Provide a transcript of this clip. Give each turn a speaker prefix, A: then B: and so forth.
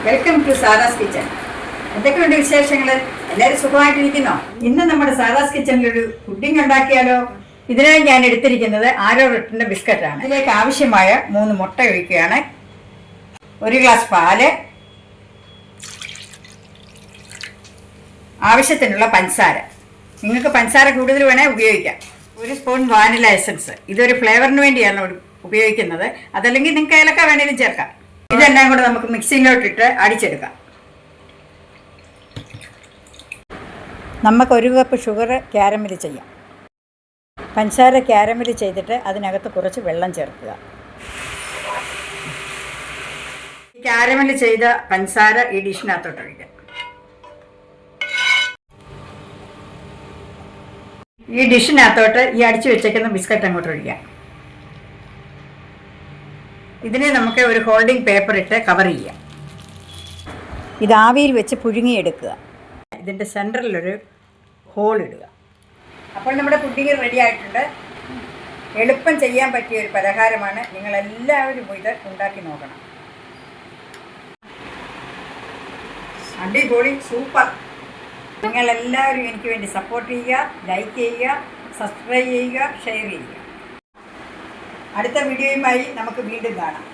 A: Welcome to സാദാസ് kitchen. എന്തൊക്കെയുണ്ട് വിശേഷങ്ങൾ? എല്ലാവരും സുഖമായിട്ടിരിക്കുന്നോ? ഇന്ന് നമ്മുടെ സാദാസ് കിച്ചണിലൊരു പുഡിംഗ് ഉണ്ടാക്കിയാലോ? ഇതിനായി ഞാൻ എടുത്തിരിക്കുന്നത് ആരോ റൂട്ടിൻ്റെ ബിസ്ക്കറ്റാണ്. ഇതിലേക്ക് ആവശ്യമായ 3 മുട്ട ഒഴിക്കുകയാണ്. 1 ഗ്ലാസ് പാല്, ആവശ്യത്തിനുള്ള പഞ്ചസാര. നിങ്ങൾക്ക് പഞ്ചസാര കൂടുതൽ വേണേൽ ഉപയോഗിക്കാം. 1 സ്പൂൺ വാനില എസൻസ്. ഇതൊരു ഫ്ലേവറിന് വേണ്ടിയാണ് ഉപയോഗിക്കുന്നത്. അതല്ലെങ്കിൽ നിങ്ങൾക്ക് ഏലക്ക വേണമെങ്കിലും ചേർക്കാം. ഇതെല്ലാം കൂടെ നമുക്ക് മിക്സിയിലോട്ടിട്ട് അടിച്ചെടുക്കാം. നമുക്ക് 1 കപ്പ് ഷുഗർ ക്യാരമൽ ചെയ്യാം. പഞ്ചസാര ക്യാരമൽ ചെയ്തിട്ട് അതിനകത്ത് കുറച്ച് വെള്ളം ചേർക്കുക. ക്യാരമൽ ചെയ്ത പഞ്ചസാര ഈ ഡിഷിനകത്തോട്ട് ഒഴിക്കാം. ഈ ഡിഷിനകത്തോട്ട് ഈ അടിച്ചു വെച്ചേക്കുന്ന ബിസ്ക്കറ്റ് അങ്ങോട്ട് ഒഴിക്കാം. ഇതിനെ നമുക്ക് ഒരു ഹോൾഡിംഗ് പേപ്പർ ഇട്ട് കവർ ചെയ്യാം. ഇത് ആവിയിൽ വെച്ച് പുഴുങ്ങിയെടുക്കുക. ഇതിൻ്റെ സെൻറ്ററിലൊരു ഹോൾ ഇടുക. അപ്പോൾ നമ്മുടെ പുഡിംഗ് റെഡി ആയിട്ടുണ്ട്. എളുപ്പം ചെയ്യാൻ പറ്റിയ ഒരു പലഹാരമാണ്. നിങ്ങളെല്ലാവരും ഇത് ഉണ്ടാക്കി നോക്കണം. അടിപൊളി, സൂപ്പർ. നിങ്ങളെല്ലാവരും എനിക്ക് വേണ്ടി സപ്പോർട്ട് ചെയ്യുക, ലൈക്ക് ചെയ്യുക, സബ്സ്ക്രൈബ് ചെയ്യുക, ഷെയർ ചെയ്യുക. അടുത്ത വീഡിയോയുമായി നമുക്ക് വീണ്ടും കാണാം.